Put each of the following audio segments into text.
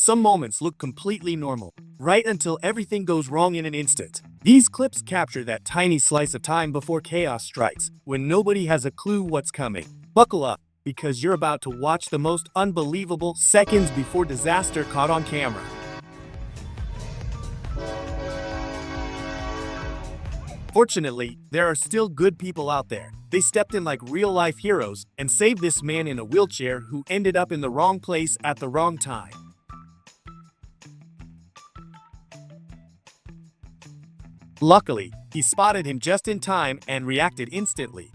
Some moments look completely normal, right until everything goes wrong in an instant. These clips capture that tiny slice of time before chaos strikes, when nobody has a clue what's coming. Buckle up, because you're about to watch the most unbelievable seconds before disaster caught on camera. Fortunately, there are still good people out there. They stepped in like real-life heroes and saved this man in a wheelchair who ended up in the wrong place at the wrong time. Luckily, he spotted him just in time and reacted instantly.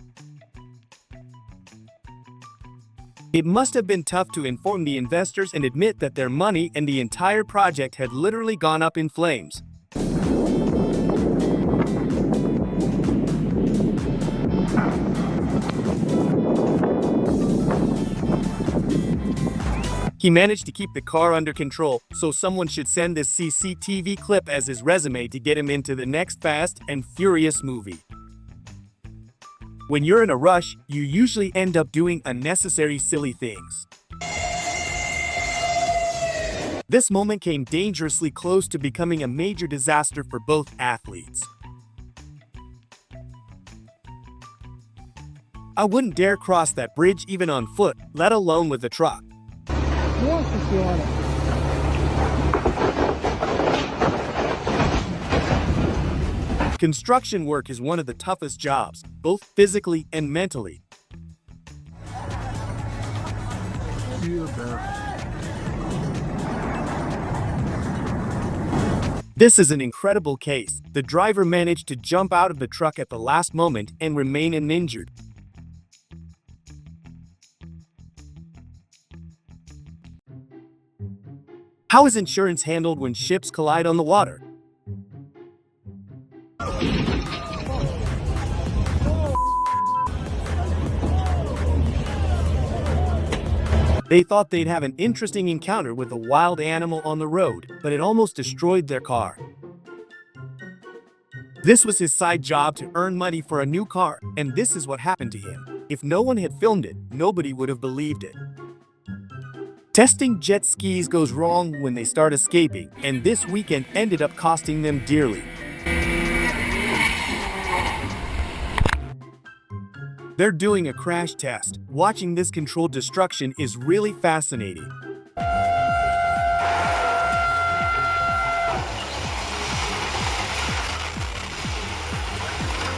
It must have been tough to inform the investors and admit that their money and the entire project had literally gone up in flames. He managed to keep the car under control, so someone should send this CCTV clip as his resume to get him into the next Fast and Furious movie. When you're in a rush, you usually end up doing unnecessary silly things. This moment came dangerously close to becoming a major disaster for both athletes. I wouldn't dare cross that bridge even on foot, let alone with a truck. Construction work is one of the toughest jobs, both physically and mentally. This is an incredible case. The driver managed to jump out of the truck at the last moment and remain uninjured. How is insurance handled when ships collide on the water? They thought they'd have an interesting encounter with a wild animal on the road, but it almost destroyed their car. This was his side job to earn money for a new car, and this is what happened to him. If no one had filmed it, nobody would have believed it. Testing jet skis goes wrong when they start escaping, and this weekend ended up costing them dearly. They're doing a crash test. Watching this controlled destruction is really fascinating.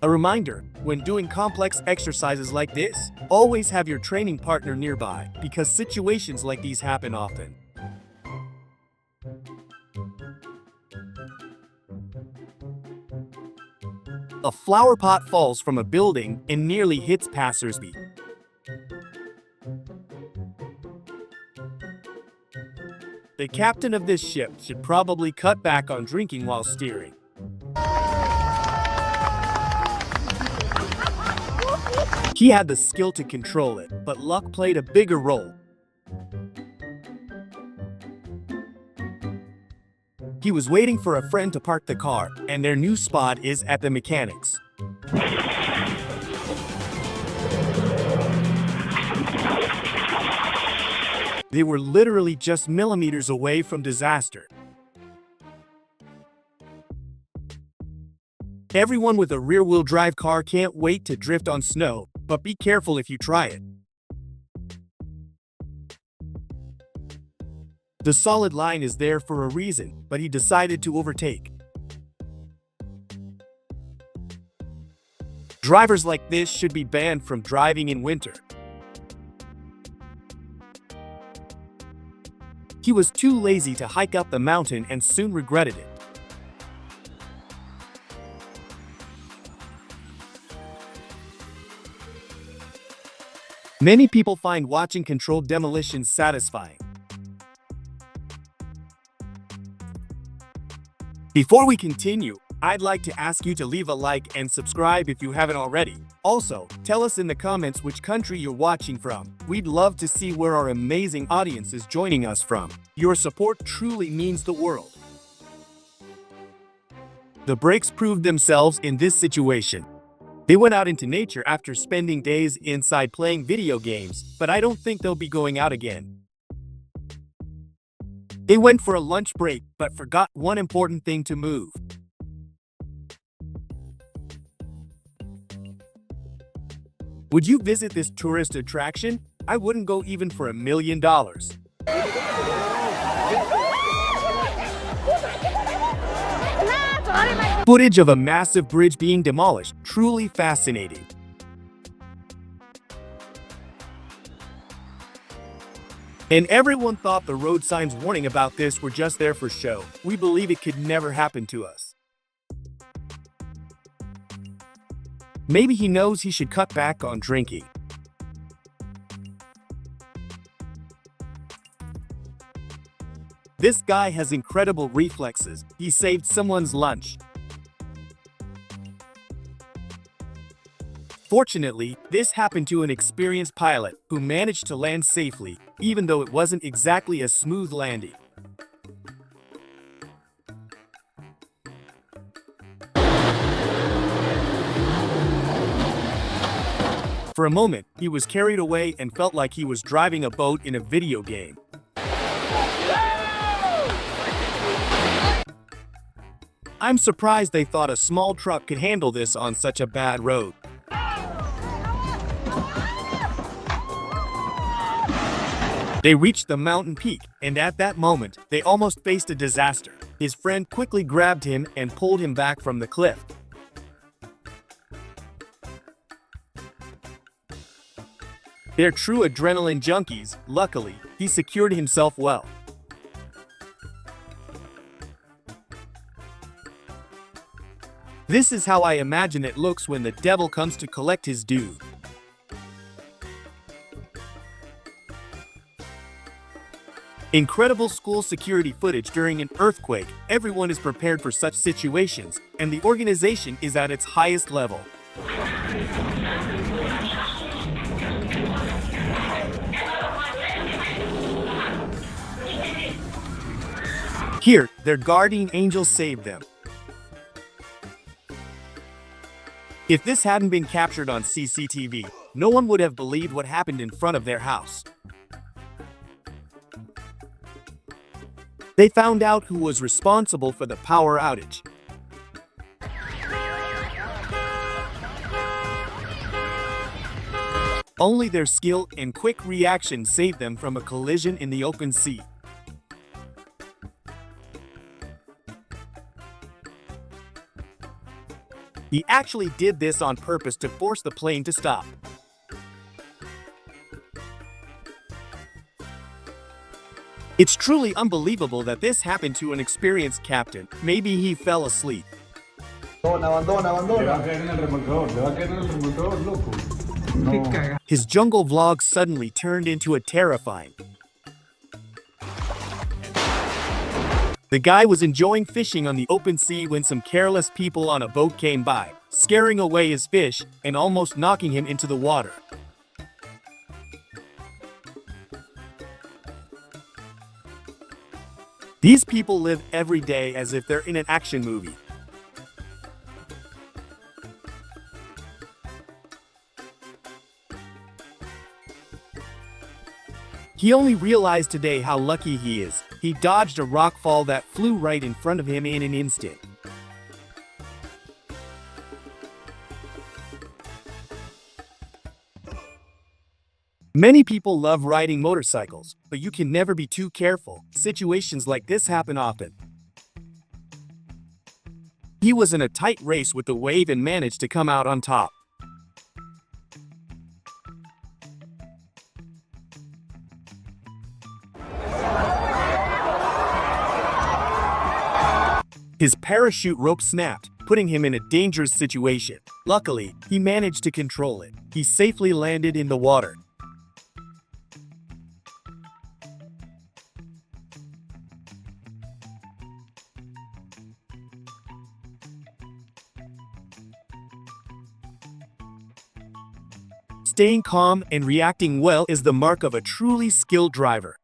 A reminder, when doing complex exercises like this, always have your training partner nearby, because situations like these happen often. A flower pot falls from a building and nearly hits passersby. The captain of this ship should probably cut back on drinking while steering. He had the skill to control it, but luck played a bigger role. He was waiting for a friend to park the car, and their new spot is at the mechanics. They were literally just millimeters away from disaster. Everyone with a rear-wheel drive car can't wait to drift on snow, but be careful if you try it. The solid line is there for a reason, but he decided to overtake. Drivers like this should be banned from driving in winter. He was too lazy to hike up the mountain and soon regretted it. Many people find watching controlled demolitions satisfying. Before we continue, I'd like to ask you to leave a like and subscribe if you haven't already. Also, tell us in the comments which country you're watching from. We'd love to see where our amazing audience is joining us from. Your support truly means the world. The brakes proved themselves in this situation. They went out into nature after spending days inside playing video games, but I don't think they'll be going out again. They went for a lunch break, but forgot one important thing to move. Would you visit this tourist attraction? I wouldn't go even for $1 million. Footage of a massive bridge being demolished, truly fascinating. And everyone thought the road signs warning about this were just there for show. We believe it could never happen to us. Maybe he knows he should cut back on drinking. This guy has incredible reflexes. He saved someone's lunch. Fortunately, this happened to an experienced pilot who managed to land safely, even though it wasn't exactly a smooth landing. For a moment, he was carried away and felt like he was driving a boat in a video game. I'm surprised they thought a small truck could handle this on such a bad road. They reached the mountain peak, and at that moment, they almost faced a disaster. His friend quickly grabbed him and pulled him back from the cliff. They're true adrenaline junkies. Luckily, he secured himself well. This is how I imagine it looks when the devil comes to collect his due. Incredible school security footage during an earthquake. Everyone is prepared for such situations, and the organization is at its highest level. Here, their guardian angel saved them. If this hadn't been captured on CCTV, no one would have believed what happened in front of their house. They found out who was responsible for the power outage. Only their skill and quick reaction saved them from a collision in the open sea. He actually did this on purpose to force the plane to stop. It's truly unbelievable that this happened to an experienced captain. Maybe he fell asleep. His jungle vlog suddenly turned into a terrifying. The guy was enjoying fishing on the open sea when some careless people on a boat came by, scaring away his fish and almost knocking him into the water. These people live every day as if they're in an action movie. He only realized today how lucky he is. He dodged a rockfall that flew right in front of him in an instant. Many people love riding motorcycles, but you can never be too careful. Situations like this happen often. He was in a tight race with the wave and managed to come out on top. His parachute rope snapped, putting him in a dangerous situation. Luckily, he managed to control it. He safely landed in the water. Staying calm and reacting well is the mark of a truly skilled driver.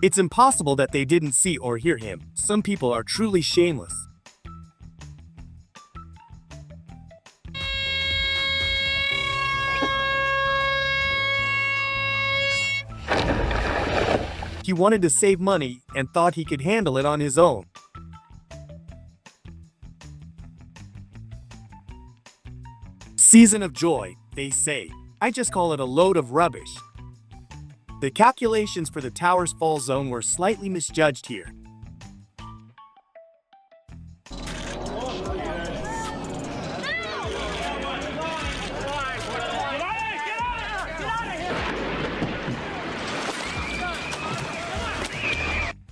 It's impossible that they didn't see or hear him. Some people are truly shameless. He wanted to save money and thought he could handle it on his own. Season of joy, they say. I just call it a load of rubbish. The calculations for the tower's fall zone were slightly misjudged here.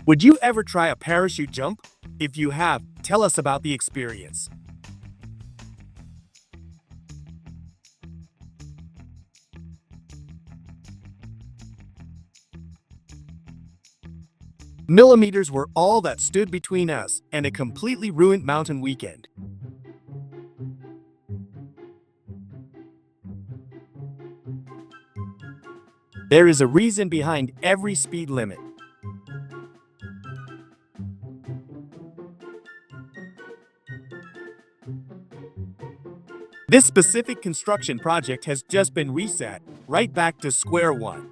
Would you ever try a parachute jump? If you have, tell us about the experience. Millimeters were all that stood between us and a completely ruined mountain weekend. There is a reason behind every speed limit. This specific construction project has just been reset, right back to square one.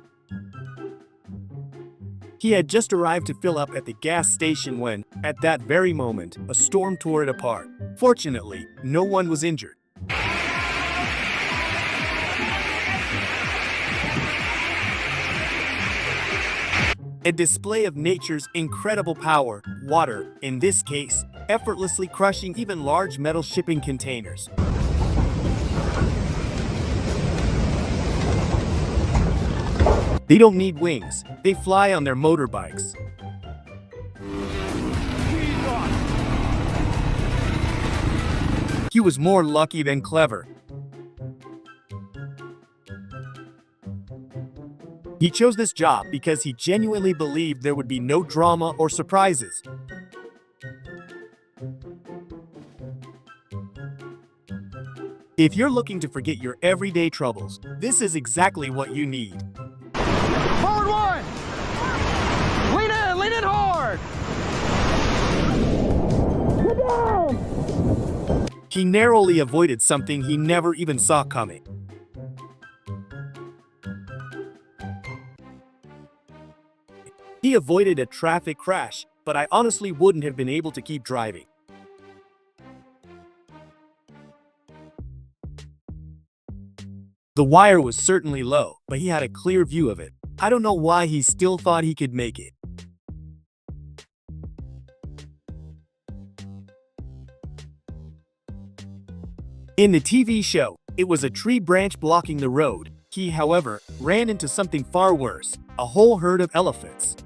He had just arrived to fill up at the gas station when, at that very moment, a storm tore it apart. Fortunately, no one was injured. A display of nature's incredible power, water, in this case, effortlessly crushing even large metal shipping containers. They don't need wings, they fly on their motorbikes. He was more lucky than clever. He chose this job because he genuinely believed there would be no drama or surprises. If you're looking to forget your everyday troubles, this is exactly what you need. Forward one! Lean in hard! Get down! He narrowly avoided something he never even saw coming. He avoided a traffic crash, but I honestly wouldn't have been able to keep driving. The wire was certainly low, but he had a clear view of it. I don't know why he still thought he could make it. In the TV show, it was a tree branch blocking the road. He, however, ran into something far worse, a whole herd of elephants.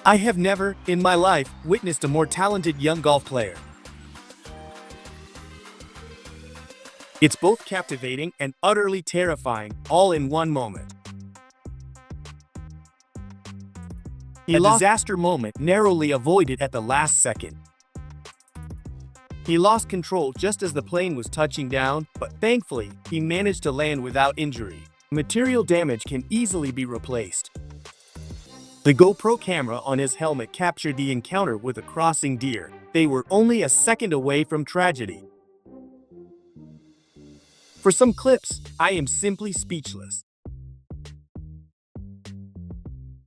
I have never, in my life, witnessed a more talented young golf player. It's both captivating and utterly terrifying, all in one moment. A disaster moment narrowly avoided at the last second. He lost control just as the plane was touching down, but thankfully, he managed to land without injury. Material damage can easily be replaced. The GoPro camera on his helmet captured the encounter with a crossing deer. They were only a second away from tragedy. For some clips, I am simply speechless.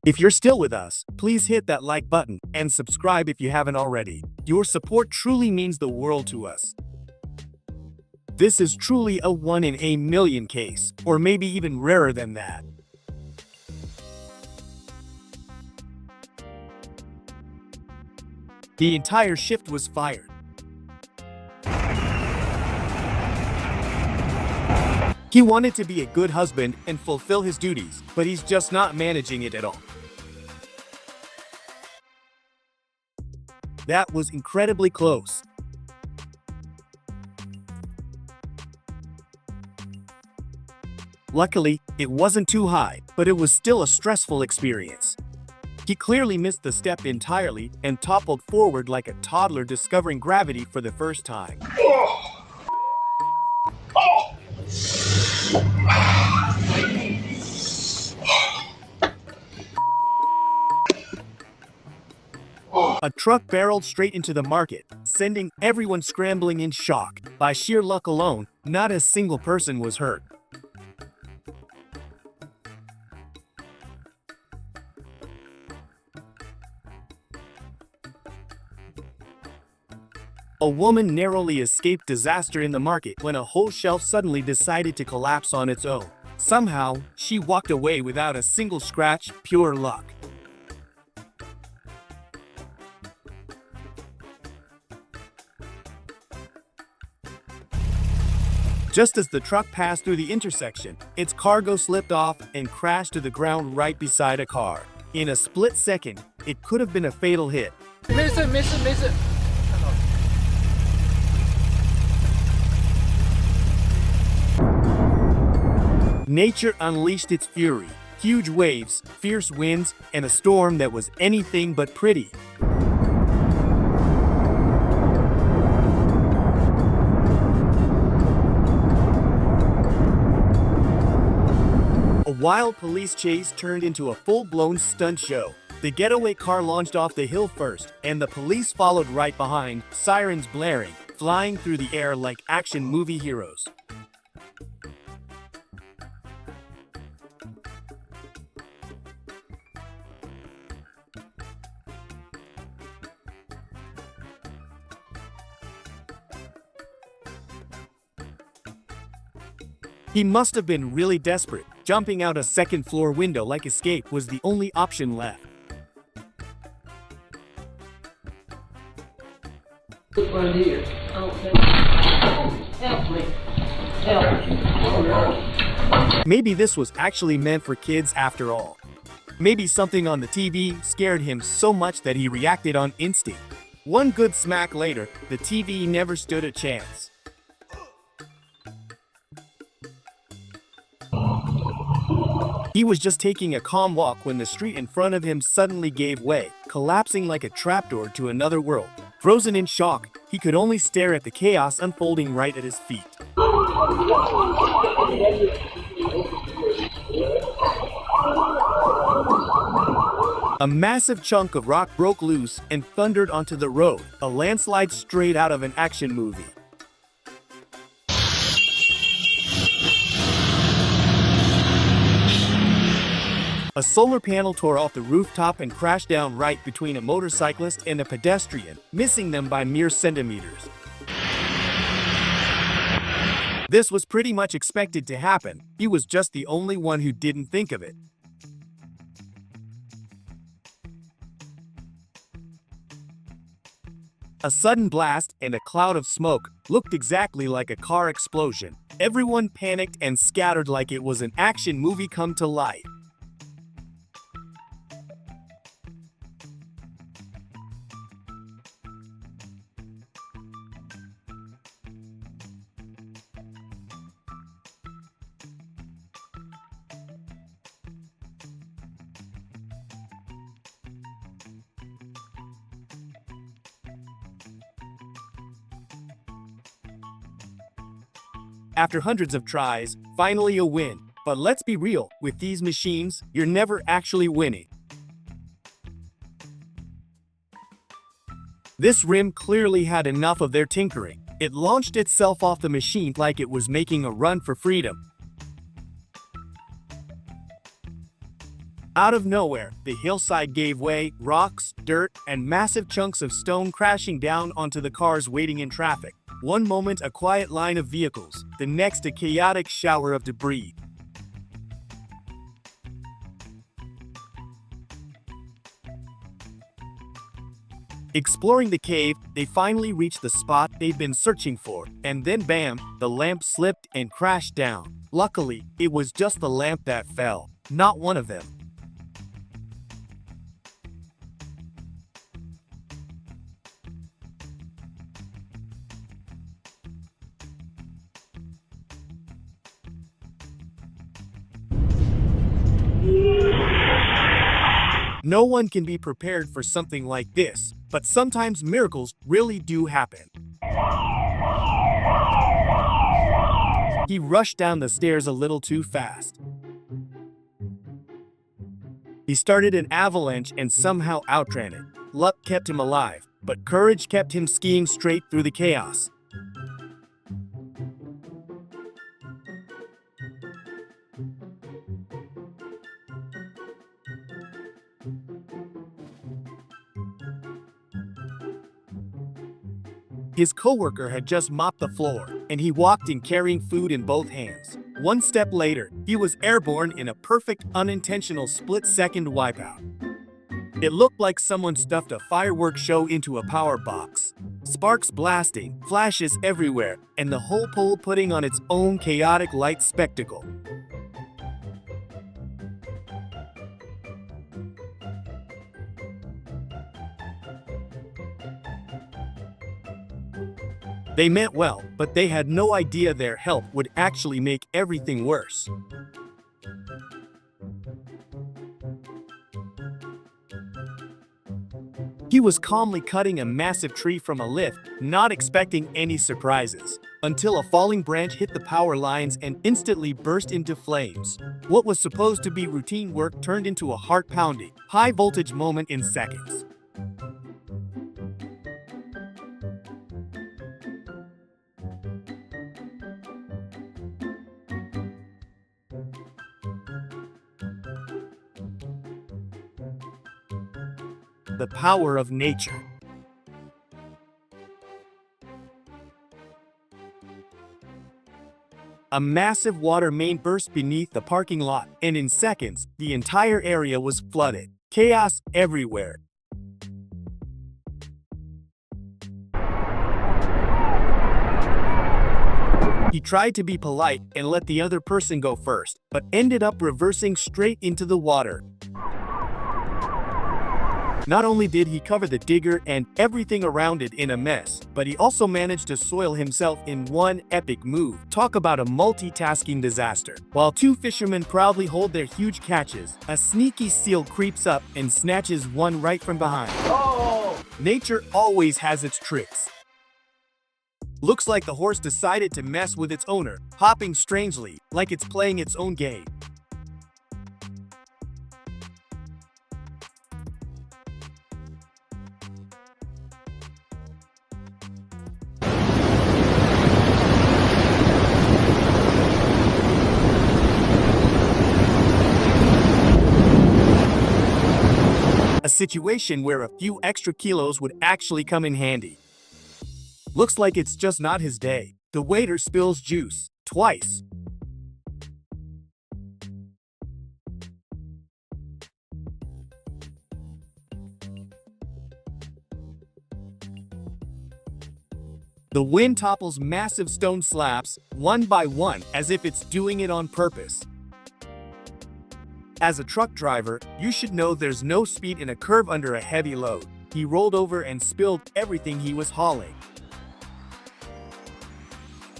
If you're still with us, please hit that like button and subscribe if you haven't already. Your support truly means the world to us. This is truly a 1 in a million case, or maybe even rarer than that. The entire shift was fired. He wanted to be a good husband and fulfill his duties, but he's just not managing it at all. That was incredibly close. Luckily, it wasn't too high, but it was still a stressful experience. He clearly missed the step entirely and toppled forward like a toddler discovering gravity for the first time. A truck barreled straight into the market, sending everyone scrambling in shock. By sheer luck alone, not a single person was hurt. A woman narrowly escaped disaster in the market when a whole shelf suddenly decided to collapse on its own. Somehow, she walked away without a single scratch, pure luck. Just as the truck passed through the intersection, its cargo slipped off and crashed to the ground right beside a car. In a split second, it could have been a fatal hit. Miss it. Nature unleashed its fury. Huge waves, fierce winds, and a storm that was anything but pretty. A wild police chase turned into a full-blown stunt show. The getaway car launched off the hill first, and the police followed right behind, sirens blaring, flying through the air like action movie heroes. He must have been really desperate. Jumping out a second-floor window like escape was the only option left. Right here. I don't think. Help me. Help. Maybe this was actually meant for kids after all. Maybe something on the TV scared him so much that he reacted on instinct. One good smack later, the TV never stood a chance. He was just taking a calm walk when the street in front of him suddenly gave way, collapsing like a trapdoor to another world. Frozen in shock, he could only stare at the chaos unfolding right at his feet. A massive chunk of rock broke loose and thundered onto the road, a landslide straight out of an action movie. A solar panel tore off the rooftop and crashed down right between a motorcyclist and a pedestrian, missing them by mere centimeters. This was pretty much expected to happen. He was just the only one who didn't think of it. A sudden blast and a cloud of smoke looked exactly like a car explosion. Everyone panicked and scattered like it was an action movie come to life. After hundreds of tries, finally a win. But let's be real, with these machines, you're never actually winning. This rim clearly had enough of their tinkering. It launched itself off the machine like it was making a run for freedom. Out of nowhere, the hillside gave way, rocks, dirt, and massive chunks of stone crashing down onto the cars waiting in traffic. One moment a quiet line of vehicles, the next a chaotic shower of debris. Exploring the cave, they finally reached the spot they'd been searching for, and then bam, the lamp slipped and crashed down. Luckily, it was just the lamp that fell, not one of them. No one can be prepared for something like this, but sometimes miracles really do happen. He rushed down the stairs a little too fast. He started an avalanche and somehow outran it. luck kept him alive, but courage kept him skiing straight through the chaos. His coworker had just mopped the floor, and he walked in carrying food in both hands. One step later, he was airborne in a perfect unintentional split-second wipeout. It looked like someone stuffed a fireworks show into a power box. Sparks blasting, flashes everywhere, and the whole pole putting on its own chaotic light spectacle. They meant well, but they had no idea their help would actually make everything worse. He was calmly cutting a massive tree from a lift, not expecting any surprises, until a falling branch hit the power lines and instantly burst into flames. What was supposed to be routine work turned into a heart-pounding, high-voltage moment in seconds. The power of nature. A massive water main burst beneath the parking lot, and in seconds, the entire area was flooded. Chaos everywhere. He tried to be polite and let the other person go first, but ended up reversing straight into the water. Not only did he cover the digger and everything around it in a mess, but he also managed to soil himself in one epic move. Talk about a multitasking disaster. While two fishermen proudly hold their huge catches, a sneaky seal creeps up and snatches one right from behind. Oh! Nature always has its tricks. Looks like the horse decided to mess with its owner, hopping strangely, like it's playing its own game. A situation where a few extra kilos would actually come in handy. Looks like it's just not his day. The waiter spills juice, twice. The wind topples massive stone slabs, one by one, as if it's doing it on purpose. As a truck driver, you should know there's no speed in a curve under a heavy load. He rolled over and spilled everything he was hauling.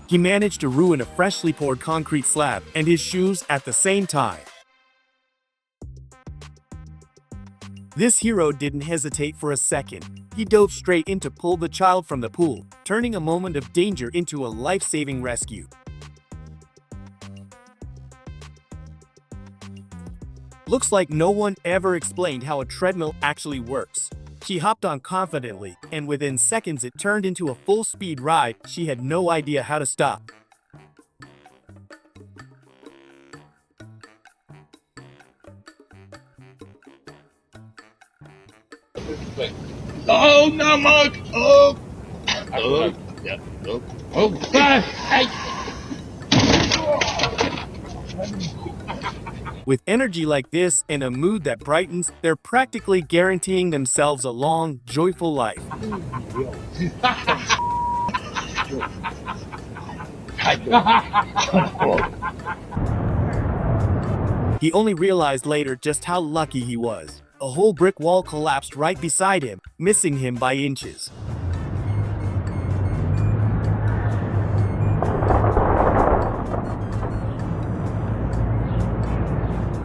He managed to ruin a freshly poured concrete slab and his shoes at the same time. This hero didn't hesitate for a second. He dove straight in to pull the child from the pool, turning a moment of danger into a life-saving rescue. Looks like no one ever explained how a treadmill actually works. She hopped on confidently, and within seconds it turned into a full-speed ride. She had no idea how to stop. Oh no, Mark! Oh! Oh! Yeah. Oh! Oh! Hey! With energy like this and a mood that brightens, they're practically guaranteeing themselves a long, joyful life. He only realized later just how lucky he was. A whole brick wall collapsed right beside him, missing him by inches.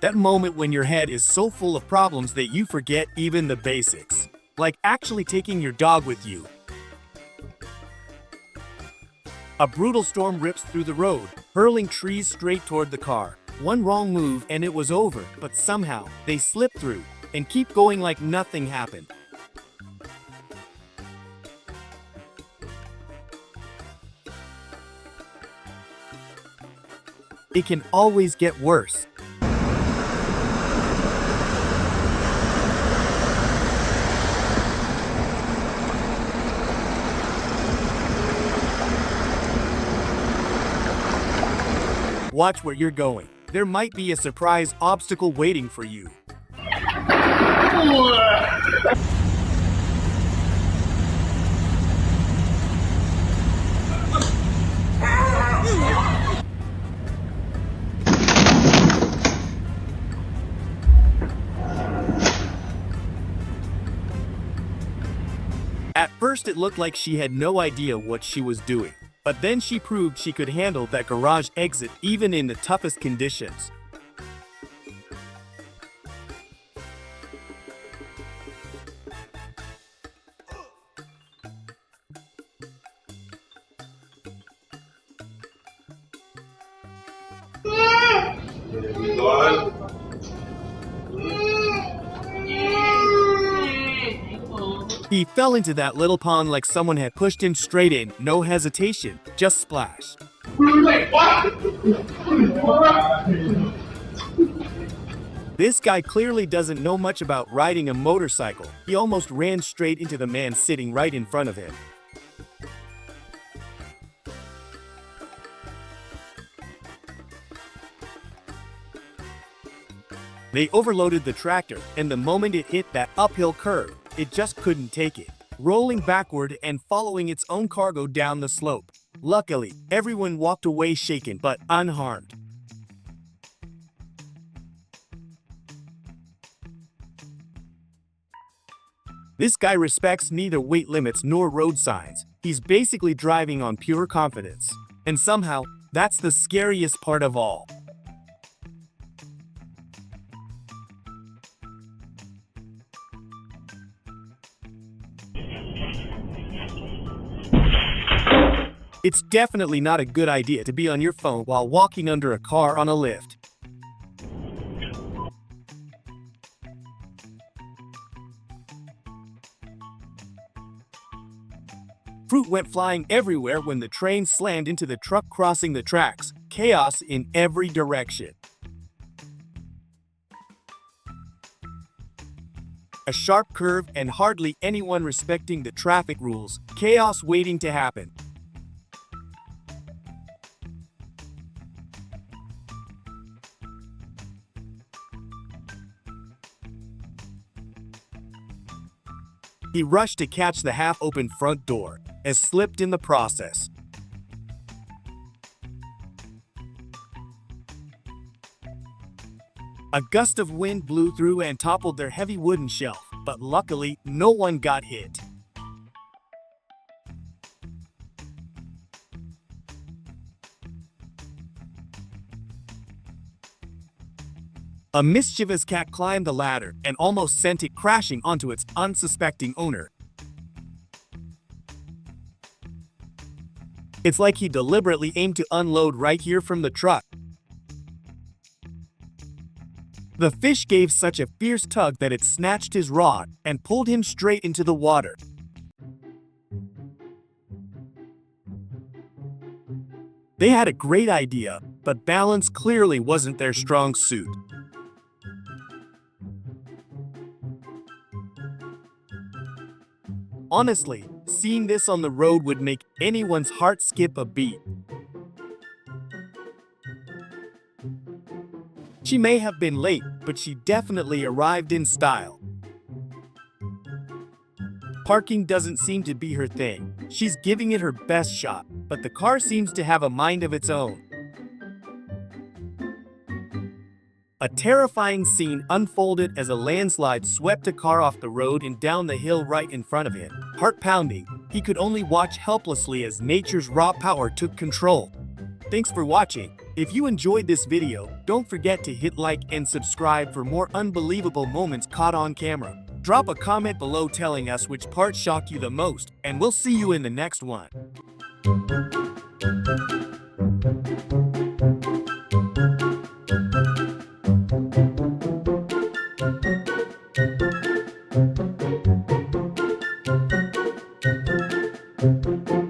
That moment when your head is so full of problems that you forget even the basics. Like actually taking your dog with you. A brutal storm rips through the road, hurling trees straight toward the car. One wrong move and it was over, but somehow they slip through and keep going like nothing happened. it can always get worse. Watch where you're going. There might be a surprise obstacle waiting for you. At first it looked like she had no idea what she was doing, but then she proved she could handle that garage exit even in the toughest conditions. He fell into that little pond like someone had pushed him straight in, no hesitation, just splash. This guy clearly doesn't know much about riding a motorcycle. He almost ran straight into the man sitting right in front of him. They overloaded the tractor, and the moment it hit that uphill curve, it just couldn't take it, rolling backward and following its own cargo down the slope. Luckily, everyone walked away shaken but unharmed. This guy respects neither weight limits nor road signs. He's basically driving on pure confidence. And somehow, that's the scariest part of all. It's definitely not a good idea to be on your phone while walking under a car on a lift. Fruit went flying everywhere when the train slammed into the truck crossing the tracks. Chaos in every direction. A sharp curve and hardly anyone respecting the traffic rules. Chaos waiting to happen. He rushed to catch the half-open front door, as slipped in the process. A gust of wind blew through and toppled their heavy wooden shelf, but luckily, no one got hit. A mischievous cat climbed the ladder and almost sent it crashing onto its unsuspecting owner. It's like he deliberately aimed to unload right here from the truck. The fish gave such a fierce tug that it snatched his rod and pulled him straight into the water. They had a great idea, but balance clearly wasn't their strong suit. Honestly, seeing this on the road would make anyone's heart skip a beat. She may have been late, but she definitely arrived in style. Parking doesn't seem to be her thing. She's giving it her best shot, but the car seems to have a mind of its own. A terrifying scene unfolded as a landslide swept a car off the road and down the hill right in front of him. Heart-pounding, he could only watch helplessly as nature's raw power took control. Thanks for watching. If you enjoyed this video, don't forget to hit like and subscribe for more unbelievable moments caught on camera. Drop a comment below telling us which part shocked you the most, and we'll see you in the next one. Thank you.